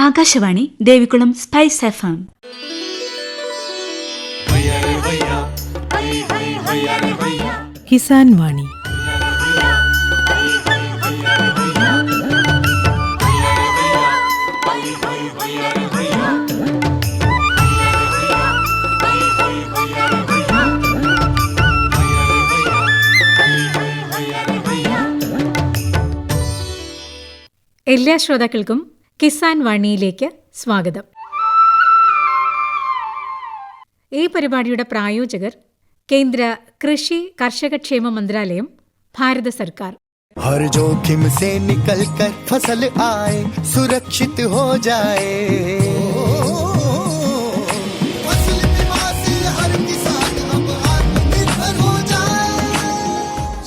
Akashvani Devikulam spice FM. Kisan വാണി. എല്ലാ ശ്രോതാക്കൾക്കും കിസാൻ വാണിയിലേക്ക് സ്വാഗതം. ഈ പരിപാടിയുടെ പ്രായോജകർ കേന്ദ്ര കൃഷി കർഷകക്ഷേമ മന്ത്രാലയം, ഭാരത സർക്കാർ. हर जोखिम से निकल कर फसल आए, सुरक्षित हो जाए, फसल बीमा से हर किसान अब आत्मनिर्भर हो जाए।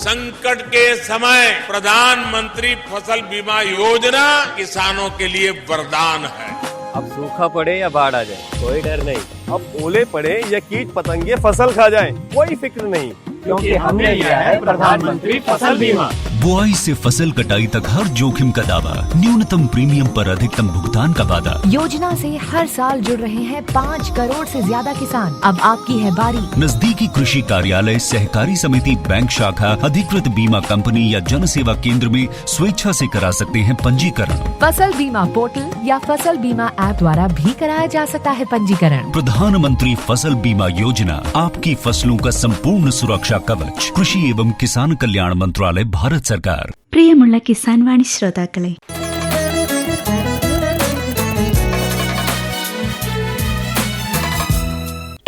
संकट के समय प्रधानमंत्री फसल बीमा योजना किसानों के लिए वरदान है। अब सूखा पड़े या बाढ़ आ जाए कोई डर नहीं, अब ओले पड़े या कीट पतंगे फसल खा जाए कोई फिक्र नहीं, क्योंकि हमने लिया है प्रधानमंत्री फसल बीमा। बुआई से फसल कटाई तक हर जोखिम का दावा, न्यूनतम प्रीमियम पर अधिकतम भुगतान का वादा। योजना से हर साल जुड़ रहे हैं 5 करोड़ से ज्यादा किसान। अब आपकी है बारी। नजदीकी कृषि कार्यालय, सहकारी समिति, बैंक शाखा, अधिकृत बीमा कंपनी या जन सेवा केंद्र में स्वेच्छा से करा सकते हैं पंजीकरण। फसल बीमा पोर्टल या फसल बीमा ऐप द्वारा भी कराया जा सकता है पंजीकरण। प्रधानमंत्री फसल बीमा योजना, आपकी फसलों का संपूर्ण सुरक्षा कवच। कृषि एवं किसान कल्याण मंत्रालय, भारत सरकार. പ്രിയമുള്ള കിസാൻ വാണി ശ്രോതാക്കളെ,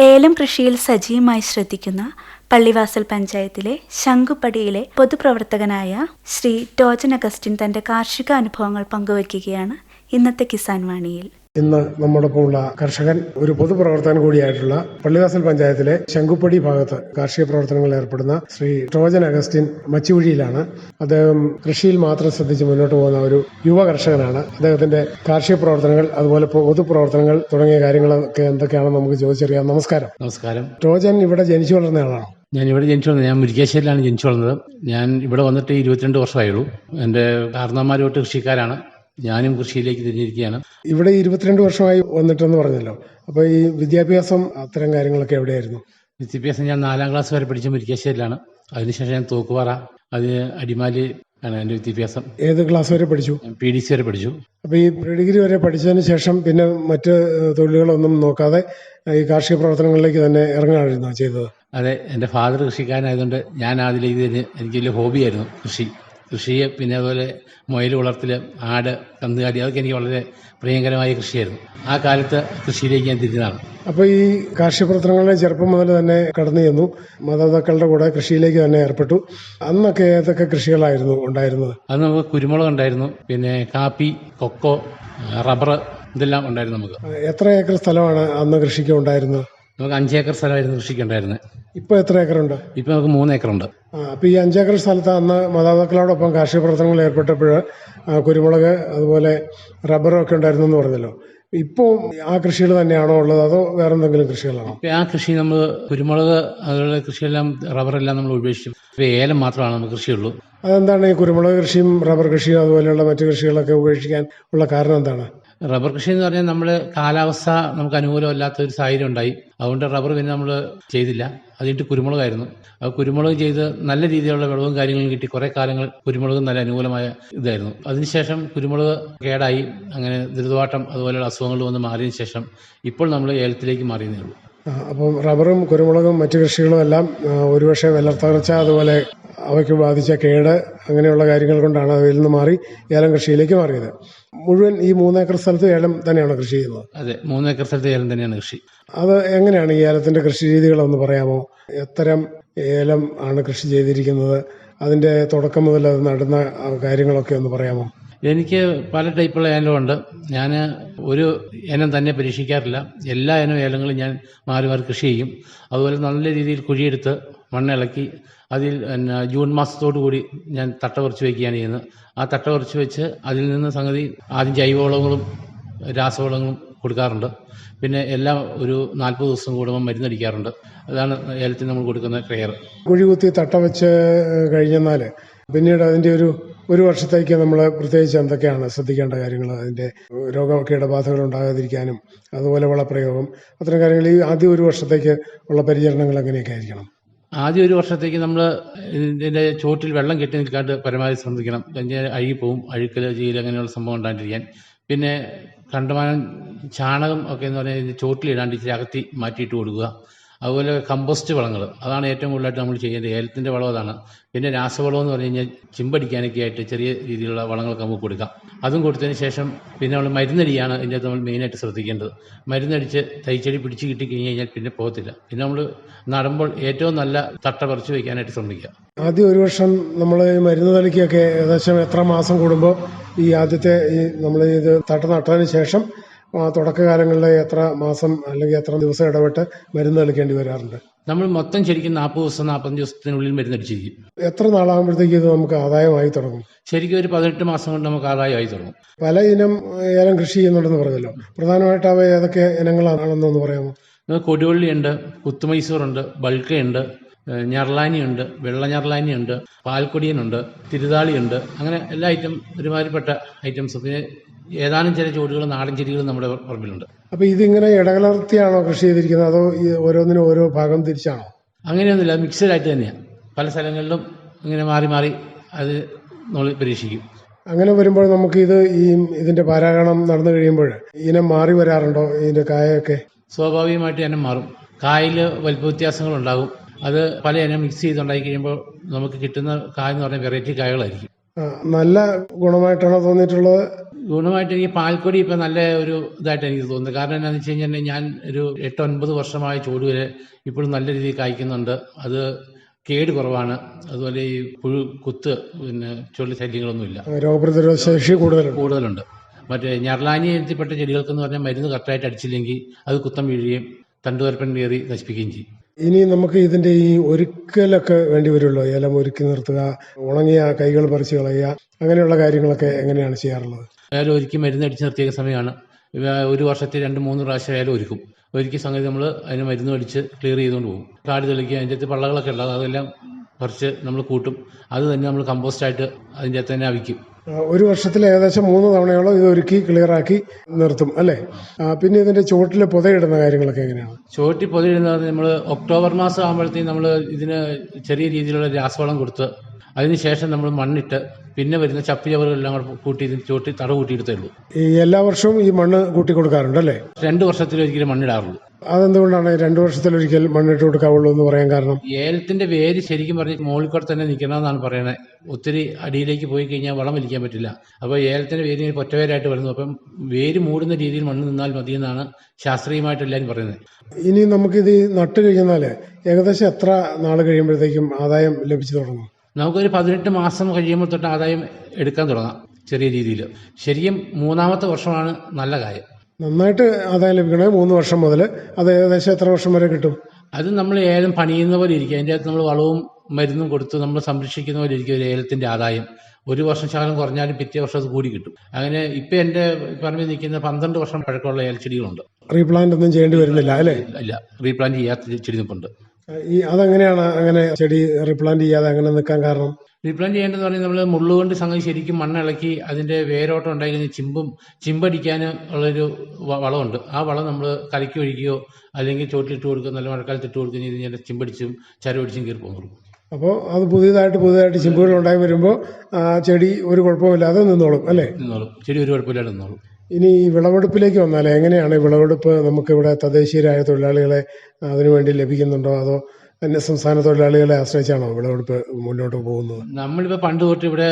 ഏലം കൃഷിയിൽ സജീവമായി ശ്രദ്ധിക്കുന്ന പള്ളിവാസൽ പഞ്ചായത്തിലെ ശംഖുപടിയിലെ പൊതുപ്രവർത്തകനായ ശ്രീ ടോജൻ അഗസ്റ്റിൻ തന്റെ കാർഷിക അനുഭവങ്ങൾ പങ്കുവയ്ക്കുകയാണ് ഇന്നത്തെ കിസാൻ വാണിയിൽ. ഇന്ന് നമ്മോടൊപ്പമുള്ള കർഷകൻ, ഒരു പൊതുപ്രവർത്തകൻ കൂടിയായിട്ടുള്ള പള്ളിവാസൽ പഞ്ചായത്തിലെ ശംഖുപ്പടി ഭാഗത്ത് കാർഷിക പ്രവർത്തനങ്ങളിൽ ഏർപ്പെടുന്ന ശ്രീ ടോജൻ അഗസ്റ്റിൻ മച്ചികുഴിയിലാണ്. അദ്ദേഹം കൃഷിയിൽ മാത്രം ശ്രദ്ധിച്ച് മുന്നോട്ട് പോകുന്ന ഒരു യുവ കർഷകനാണ്. അദ്ദേഹത്തിന്റെ കാർഷിക പ്രവർത്തനങ്ങൾ, അതുപോലെ പൊതുപ്രവർത്തനങ്ങൾ തുടങ്ങിയ കാര്യങ്ങളൊക്കെ എന്തൊക്കെയാണെന്ന് നമുക്ക് ചോദിച്ചറിയാം. നമസ്കാരം. നമസ്കാരം. ടോജൻ ഇവിടെ ജനിച്ചു വളർന്ന ആളാണോ? ഞാൻ ഇവിടെ ജനിച്ചു വളർന്നത്, ഞാൻ മുരിക്കാശ്ശേരിയിലാണ് ജനിച്ചു വളർന്നത്. ഞാൻ ഇവിടെ വന്നിട്ട് 22 വർഷമായുള്ളൂ. എൻ്റെ കാരണന്മാരുമായിട്ട് കൃഷിക്കാരാണ്. ഞാനും കൃഷിയിലേക്ക് തിരിഞ്ഞിരിക്കുകയാണ്. ഇവിടെ 22 വർഷമായി വന്നിട്ടെന്ന് പറഞ്ഞല്ലോ. അപ്പോൾ ഈ വിദ്യാഭ്യാസം, അത്തരം കാര്യങ്ങളൊക്കെ എവിടെയായിരുന്നു? വിദ്യാഭ്യാസം ഞാൻ 4ാം ക്ലാസ് വരെ പഠിച്ച മുരിക്കാശ്ശേരിയിലാണ്. അതിനുശേഷം ഞാൻ തോക്കുപാറ, അടിമാലി ആണ് എൻ്റെ വിദ്യാഭ്യാസം. ഏത് ക്ലാസ് വരെ പഠിച്ചു? PDC വരെ പഠിച്ചു. അപ്പോൾ ഈ ഡിഗ്രി വരെ പഠിച്ചതിന് ശേഷം പിന്നെ മറ്റ് തൊഴിലുകളൊന്നും നോക്കാതെ ഈ കാർഷിക പ്രവർത്തനങ്ങളിലേക്ക് തന്നെ ഇറങ്ങാനായിരുന്നു ചെയ്തത്? അതെ, എൻ്റെ ഫാദർ കൃഷിക്കാരനായതുകൊണ്ട് ഞാൻ അതിലേക്ക് എനിക്ക് വലിയ ഹോബിയായിരുന്നു കൃഷിയെ. പിന്നെ അതുപോലെ മുയൽ വളർത്തൽ, ആട്, കന്നുകാലി, അതൊക്കെ എനിക്ക് വളരെ പ്രിയങ്കരമായ കൃഷിയായിരുന്നു. ആ കാലത്ത് കൃഷിയിലേക്ക് ഞാൻ തിരിഞ്ഞതാണ്. അപ്പോൾ ഈ കാർഷിക പ്രവർത്തനങ്ങളിൽ ചെറുപ്പം മുതൽ തന്നെ കടന്നു ചെന്നു, മാതാപിതാക്കളുടെ കൂടെ കൃഷിയിലേക്ക് തന്നെ ഏർപ്പെട്ടു. അന്നൊക്കെ ഏതൊക്കെ കൃഷികളായിരുന്നു ഉണ്ടായിരുന്നത്? അത് നമുക്ക് കുരുമുളക് ഉണ്ടായിരുന്നു, പിന്നെ കാപ്പി, കൊക്കോ, റബ്ബർ, ഇതെല്ലാം ഉണ്ടായിരുന്നു നമുക്ക്. എത്ര ഏക്കർ സ്ഥലമാണ് അന്ന് കൃഷിക്ക് ഉണ്ടായിരുന്നത്? നമുക്ക് 5 ഏക്കർ സ്ഥലമായിരുന്നു കൃഷിക്ക് ഉണ്ടായിരുന്നത്. ഇപ്പോൾ എത്ര ഏക്കറുണ്ട്? ഇപ്പം നമുക്ക് 3 ഏക്കറുണ്ട്. അപ്പോൾ ഈ 5 ഏക്കർ സ്ഥലത്ത് അന്ന് മാതാപിതാക്കളോടൊപ്പം കാർഷിക പ്രവർത്തനങ്ങളിൽ ഏർപ്പെട്ടപ്പോൾ കുരുമുളക്, അതുപോലെ റബ്ബറും ഒക്കെ ഉണ്ടായിരുന്നു എന്ന് പറഞ്ഞല്ലോ. ഇപ്പോൾ ആ കൃഷികൾ തന്നെയാണോ ഉള്ളത്, അതോ വേറെ എന്തെങ്കിലും കൃഷികളാണോ? ആ കൃഷി നമ്മൾ കുരുമുളക്, അതുപോലെ കൃഷിയെല്ലാം, റബ്ബറെല്ലാം നമ്മൾ ഉപേക്ഷിച്ചു. ഇപ്പോൾ ഏലം മാത്രമാണ് നമുക്ക് കൃഷിയുള്ളൂ. അതെന്താണ് ഈ കുരുമുളക് കൃഷിയും റബ്ബർ കൃഷിയും അതുപോലെയുള്ള മറ്റു കൃഷികളൊക്കെ ഉപേക്ഷിക്കാൻ ഉള്ള കാരണം എന്താണ്? റബ്ബർ കൃഷി എന്ന് പറഞ്ഞാൽ നമ്മൾ കാലാവസ്ഥ നമുക്ക് അനുകൂലമല്ലാത്ത ഒരു സാഹചര്യം ഉണ്ടായി. അതുകൊണ്ട് റബ്ബർ പിന്നെ നമ്മൾ ചെയ്തില്ല. അതിട്ട് കുരുമുളകായിരുന്നു. ആ കുരുമുളക് ചെയ്ത് നല്ല രീതിയിലുള്ള വിളവും കാര്യങ്ങളും കിട്ടി. കുറേ കാലങ്ങൾ കുരുമുളക് നല്ല അനുകൂലമായ ഇതായിരുന്നു. അതിനുശേഷം കുരുമുളക് കേടായി, അങ്ങനെ ദ്രുതവാട്ടം അതുപോലെയുള്ള അസുഖങ്ങൾ വന്ന് മാറിയതിനു ശേഷം ഇപ്പോൾ നമ്മൾ ഏലത്തിലേക്ക് മാറിയതേ ഉള്ളൂ. അപ്പം റബ്ബറും കുരുമുളകും മറ്റു കൃഷികളും എല്ലാം ഒരുപക്ഷെ വെള്ളത്തകർച്ച, അതുപോലെ അവയ്ക്ക് ബാധിച്ച കേട്, അങ്ങനെയുള്ള കാര്യങ്ങൾ കൊണ്ടാണ് അവയിൽ നിന്ന് മാറി ഏലം കൃഷിയിലേക്ക് മാറിയത്. മുഴുവൻ ഈ 3 ഏക്കർ സ്ഥലത്ത് ഏലം തന്നെയാണോ കൃഷി ചെയ്യുന്നത്? അതെ, 3 ഏക്കർ സ്ഥലത്ത് ഏലം തന്നെയാണ് കൃഷി. അത് എങ്ങനെയാണ് ഈ ഏലത്തിന്റെ കൃഷി രീതികളൊന്ന് പറയാമോ? എത്തരം ഏലം ആണ് കൃഷി ചെയ്തിരിക്കുന്നത്? അതിന്റെ തുടക്കം മുതൽ അത് നടുന്ന കാര്യങ്ങളൊക്കെ ഒന്ന് പറയാമോ? എനിക്ക് പല ടൈപ്പുള്ള ഏലമുണ്ട്. ഞാൻ ഒരു ഇനം തന്നെ പരീക്ഷിക്കാറില്ല. എല്ലാ ഇനം ഏലങ്ങളും ഞാൻ മാറി മാറി കൃഷി ചെയ്യും. അതുപോലെ നല്ല രീതിയിൽ കുഴിയെടുത്ത് മണ്ണിളക്കി അതിൽ ജൂൺ മാസത്തോടു കൂടി ഞാൻ തട്ട കുറച്ച് വയ്ക്കുകയാണ് ചെയ്യുന്നത്. ആ തട്ട കുറച്ച് വെച്ച് അതിൽ നിന്ന് സംഗതി ആദ്യം ജൈവവളങ്ങളും രാസവളങ്ങളും കൊടുക്കാറുണ്ട്. പിന്നെ എല്ലാം ഒരു 40 ദിവസം കൂടുമ്പോൾ മരുന്നടിക്കാറുണ്ട്. അതാണ് ഏലത്തിന് നമ്മൾ കൊടുക്കുന്ന കെയർ. കുഴി കുത്തി തട്ട വെച്ച് കഴിഞ്ഞെന്നാൽ പിന്നീട് അതിൻ്റെ ഒരു ഒരു വർഷത്തേക്ക് നമ്മൾ പ്രത്യേകിച്ച് എന്തൊക്കെയാണ് ശ്രദ്ധിക്കേണ്ട കാര്യങ്ങൾ, അതിൻ്റെ രോഗകീടബാധകൾ ഉണ്ടാകാതിരിക്കാനും അതുപോലെ വളപ്രയോഗം, അത്തരം കാര്യങ്ങൾ ഈ ആദ്യ ഒരു വർഷത്തേക്ക് ഉള്ള പരിചരണങ്ങൾ എങ്ങനെയൊക്കെ ആയിരിക്കണം? ആദ്യം ഒരു വർഷത്തേക്ക് നമ്മൾ ഇതിൻ്റെ ചോട്ടിൽ വെള്ളം കെട്ടി നിൽക്കാണ്ട് പരമാവധി ശ്രദ്ധിക്കണം. കഴിഞ്ഞാൽ അഴുകിപ്പോവും, അഴുക്കൽ ചെയ്യൽ അങ്ങനെയുള്ള സംഭവം ഉണ്ടായിട്ടിരിക്കാൻ. പിന്നെ കണ്ടമാനം ചാണകം ഒക്കെ എന്ന് പറഞ്ഞാൽ ഇത് ചോട്ടിലിടാണ്ട് ഇച്ചിരി അകത്തി മാറ്റിയിട്ട് കൊടുക്കുക. അതുപോലെ കമ്പോസ്റ്റ് വളങ്ങൾ, അതാണ് ഏറ്റവും കൂടുതലായിട്ട് നമ്മൾ ചെയ്യേണ്ടത്. ഏലത്തിൻ്റെ വളം അതാണ്. പിന്നെ രാസവളം എന്ന് പറഞ്ഞു കഴിഞ്ഞാൽ ചിമ്പടിക്കാനൊക്കെ ആയിട്ട് ചെറിയ രീതിയിലുള്ള വളങ്ങളൊക്കെ നമുക്ക് കൊടുക്കാം. അതും കൊടുത്തതിന് ശേഷം പിന്നെ നമ്മൾ മരുന്നടിയാണ് ഇതിൻ്റെ അകത്ത് നമ്മൾ മെയിനായിട്ട് ശ്രദ്ധിക്കേണ്ടത്. മരുന്നടിച്ച് തൈച്ചെടി പിടിച്ച് കിട്ടി കഴിഞ്ഞ് കഴിഞ്ഞാൽ പിന്നെ പോകത്തില്ല. പിന്നെ നമ്മൾ നടുമ്പോൾ ഏറ്റവും നല്ല തട്ട പറിച്ച് വയ്ക്കാനായിട്ട് ശ്രമിക്കുക. ആദ്യം ഒരു വർഷം നമ്മൾ മരുന്ന് തളിക്കൊക്കെ ഏകദേശം എത്ര മാസം കൂടുമ്പോൾ ഈ ആദ്യത്തെ നമ്മൾ ഇത് തട്ട നട്ടതിന് ശേഷം തുടക്കകാലങ്ങളിൽ എത്ര മാസം അല്ലെങ്കിൽ എത്ര ദിവസം ഇടവിട്ട് മരുന്ന് തളിക്കേണ്ടി വരാറുണ്ട്? നമ്മൾ മൊത്തം ശരിക്കും 40 ദിവസം 45 ദിവസത്തിനുള്ളിൽ മരുന്നടിച്ചിരിക്കും. എത്ര നാളാകുമ്പോഴത്തേക്ക് ഇത് നമുക്ക് ആദായമായി തുടങ്ങും? ശരിക്കും ഒരു 18 മാസം കൊണ്ട് നമുക്ക് ആദായമായി തുടങ്ങും. പല ഇനം ഏലം കൃഷി ചെയ്യുന്നുണ്ടെന്ന് പറഞ്ഞല്ലോ. പ്രധാനമായിട്ട് അവ ഏതൊക്കെ ഇനങ്ങളാണെന്നൊന്ന് പറയാമോ? കൊടുവള്ളിയുണ്ട്, കുത്തുമൈസൂറുണ്ട്, ബൾക്കയുണ്ട്, ഞർലാനിയുണ്ട്, വെള്ള ഞർലാനിയുണ്ട്, പാൽക്കൊടിയനുണ്ട്, തിരുതാളിയുണ്ട്. അങ്ങനെ എല്ലാ ഒരുമാതിരിപ്പെട്ട ഐറ്റംസ്. പിന്നെ ഏതാനും ചില ചോടുകളും നാടൻ ചെടികളും നമ്മുടെ പറമ്പിലുണ്ട്. അപ്പോൾ ഇതിങ്ങനെ ഇടകലർത്തിയാണോ കൃഷി ചെയ്തിരിക്കുന്നത്, അതോ ഈ ഓരോന്നിനും ഓരോ ഭാഗം തിരിച്ചാണോ? അങ്ങനെയൊന്നുമില്ല, മിക്സഡായിട്ട് തന്നെയാണ്. പല സ്ഥലങ്ങളിലും ഇങ്ങനെ മാറി മാറി അത് നമ്മൾ പരീക്ഷിക്കും. അങ്ങനെ വരുമ്പോൾ നമുക്ക് ഇതിന്റെ പാരാഗണം നടന്നു കഴിയുമ്പോൾ ഇനം മാറി വരാറുണ്ടോ? ഇതിന്റെ കായൊക്കെ സ്വാഭാവികമായിട്ട് ഇനം മാറും. കായിൽ വലിപ്പ വ്യത്യാസങ്ങളുണ്ടാകും. അത് പല ഇനം മിക്സ് ചെയ്തുണ്ടാക്കി കഴിയുമ്പോൾ നമുക്ക് കിട്ടുന്ന കായ എന്ന് പറഞ്ഞാൽ വെറൈറ്റി കായകളായിരിക്കും. നല്ല ഗുണമായിട്ടാണോ തോന്നിയിട്ടുള്ളത്? ഗുണമായിട്ട് എനിക്ക് പാൽക്കൊടി ഇപ്പം നല്ല ഒരു ഇതായിട്ട് എനിക്ക് തോന്നുന്നത്. കാരണം എന്താണെന്ന് വെച്ച് കഴിഞ്ഞാൽ ഞാൻ ഒരു 8-9 വർഷമായ ചോട് വരെ ഇപ്പോഴും നല്ല രീതിയിൽ കായ്ക്കുന്നുണ്ട്. അത് കേട് കുറവാണ്. അതുപോലെ ഈ പുഴു കുത്ത് പിന്നെ ചുഴലി ശല്യങ്ങളൊന്നുമില്ല. രോഗപ്രതിരോധ ശേഷി കൂടുതലുണ്ട്. മറ്റേ ഞർലാനി എഴുത്തിപ്പെട്ട ചെടികൾക്കെന്ന് പറഞ്ഞാൽ മരുന്ന് കറക്റ്റായിട്ട് അടിച്ചില്ലെങ്കിൽ അത് കുത്തം വീഴുകയും തണ്ടുവരപ്പൻ കയറി നശിപ്പിക്കുകയും ചെയ്യും. ഇനി നമുക്ക് ഇതിന്റെ ഈ ഒരുക്കലൊക്കെ വേണ്ടി വരുമല്ലോ. ഏലം ഒരുക്കി നിർത്തുക, ഉണങ്ങിയ കൈകൾ പറിച്ച് കളയുക, അങ്ങനെയുള്ള കാര്യങ്ങളൊക്കെ എങ്ങനെയാണ് ചെയ്യാറുള്ളത്? ഏലം ഒരുക്കി മരുന്ന് അടിച്ച് നിർത്തിയ സമയമാണ്. ഒരു വർഷത്തിൽ 2-3 പ്രാവശ്യം ഏലം ഒരുക്കും. ഒരുക്കിയ സംഗതി നമ്മൾ അതിന് മരുന്ന് അടിച്ച് ക്ലിയർ ചെയ്തുകൊണ്ട് പോകും. കാട് തെളിക്കുക, അതിൻ്റെ അകത്ത് പള്ളകളൊക്കെ ഉണ്ടാകും, അതെല്ലാം പറിച്ച് നമ്മൾ കൂട്ടും. അത് തന്നെ നമ്മൾ കമ്പോസ്റ്റായിട്ട് അതിൻ്റെ അകത്ത് തന്നെ അവിക്കും. ഒരു വർഷത്തിൽ ഏകദേശം 3 തവണയോളം ഇത് ഒരുക്കി ക്ലിയറാക്കി നിർത്തും അല്ലേ? പിന്നെ ഇതിന്റെ ചുവട്ടിൽ പുതയിടുന്ന കാര്യങ്ങളൊക്കെ എങ്ങനെയാണ്? ചുവട്ടിൽ പുതയിടുന്നത് നമ്മൾ ഒക്ടോബർ മാസം ആകുമ്പോഴത്തേക്കും നമ്മൾ ഇതിന് ചെറിയ രീതിയിലുള്ള രാസവളം കൊടുത്ത് അതിനുശേഷം നമ്മൾ മണ്ണിട്ട് പിന്നെ വരുന്ന ചപ്പിചവറുകളെല്ലാം കൂടെ കൂട്ടി ഇതിന് ചുവട്ടിൽ തട കൂട്ടിയെടുത്തേ ഉള്ളൂ. ഈ എല്ലാ വർഷവും ഈ മണ്ണ് കൂട്ടി കൊടുക്കാറുണ്ടല്ലേ? 2 വർഷത്തിലൊരിക്കലും മണ്ണിടാറുള്ളൂ. അതെന്തുകൊണ്ടാണ് 2 വർഷത്തിലൊരിക്കൽ മണ്ണിട്ട് കൊടുക്കാവുള്ളൂ എന്ന് പറയാൻ കാരണം? ഏലത്തിന്റെ വേര് ശരിക്കും പറഞ്ഞ് മുകളിൽ കൂടെ തന്നെ നിൽക്കണമെന്നാണ് പറയുന്നത്. ഒത്തിരി അടിയിലേക്ക് പോയി കഴിഞ്ഞാൽ വളം വലിക്കാൻ പറ്റില്ല. അപ്പോൾ ഏലത്തിന്റെ വേര് ഒറ്റവേരായിട്ട് വരുന്നു. അപ്പം വേര് മൂടുന്ന രീതിയിൽ മണ്ണ് നിന്നാൽ മതിയെന്നാണ് ശാസ്ത്രീയമായിട്ട് എല്ലാവരും പറയുന്നത്. ഇനി നമുക്കിത് നട്ട് കഴിഞ്ഞാൽ ഏകദേശം എത്ര നാൾ കഴിയുമ്പോഴത്തേക്കും ആദായം ലഭിച്ചു തുടങ്ങും? നമുക്കൊരു 18 മാസം കഴിയുമ്പോൾ തൊട്ട് ആദായം എടുക്കാൻ തുടങ്ങാം ചെറിയ രീതിയിൽ. ശരിക്കും 3-ാമത്തെ വർഷമാണ് നല്ല കാര്യം. നന്നായിട്ട് ആദായം ലഭിക്കണേ 3 വർഷം മുതൽ. അത് ഏകദേശം എത്ര വർഷം വരെ കിട്ടും? അത് നമ്മൾ ഏലം പണിയുന്ന പോലെ ഇരിക്കും. അതിൻ്റെ അകത്ത് നമ്മൾ വളവും മരുന്നും കൊടുത്ത് നമ്മൾ സംരക്ഷിക്കുന്ന പോലെ ഇരിക്കും ഒരു ഏലത്തിന്റെ ആദായം. ഒരു വർഷം ശകലം കുറഞ്ഞാലും പിറ്റേ വർഷം അത് കൂടി കിട്ടും. അങ്ങനെ ഇപ്പം എൻ്റെ പറമ്പിൽ നിൽക്കുന്ന 12 വർഷം പഴക്കമുള്ള ഏലച്ചെടികളുണ്ട്. റീപ്ലാന്റ് ഒന്നും ചെയ്യേണ്ടി വരുന്നില്ല അല്ലേ? ഇല്ല, റീപ്ലാന്റ് ചെയ്യാത്ത ചെടി നിൽപ്പുണ്ട്. അതെങ്ങനെയാണ് അങ്ങനെ ചെടി റീപ്ലാന്റ് ചെയ്യാതെ അങ്ങനെ നിൽക്കാൻ കാരണം? റീപ്ലാന്റ് ചെയ്യേണ്ടതെന്ന് പറഞ്ഞാൽ നമ്മൾ മുള്ളുകൊണ്ട് സംഗതി ശരിക്കും മണ്ണിളക്കി അതിന്റെ വേരോട്ടം ഉണ്ടായി കഴിഞ്ഞാൽ ചിമ്പടിക്കാൻ ഉള്ളൊരു വളമുണ്ട്. ആ വളം നമ്മൾ കലക്കി ഒഴിക്കുകയോ അല്ലെങ്കിൽ ചോട്ടിലിട്ട് കൊടുക്കുക, നല്ല മഴക്കാലത്ത് ഇട്ട് കൊടുക്കുകയും ചെയ്ത് കഴിഞ്ഞാൽ ചിമ്പടിച്ചും ചരവടിച്ചും കയറി പോകുന്നു. അപ്പോൾ അത് പുതിയതായിട്ട് ചിമ്പുകൾ ഉണ്ടായി വരുമ്പോൾ ചെടി ഒരു കുഴപ്പമില്ലാതെ നിന്നോളും അല്ലേ? നിന്നോളും, ചെടി ഒരു കുഴപ്പമില്ലാതെ നിന്നോളും. ഇനി ഈ വിളവെടുപ്പിലേക്ക് വന്നാൽ എങ്ങനെയാണ് വിളവെടുപ്പ്? നമുക്കിവിടെ തദ്ദേശീയരായ തൊഴിലാളികളെ അതിനുവേണ്ടി ലഭിക്കുന്നുണ്ടോ, അതോ സംസ്ഥാന തൊഴിലാളികളെ ആശ്രയിച്ചാണോ വിളവെടുപ്പ് മുന്നോട്ട് പോകുന്നത്? നമ്മളിപ്പോൾ പണ്ട് തൊട്ട് ഇവിടെ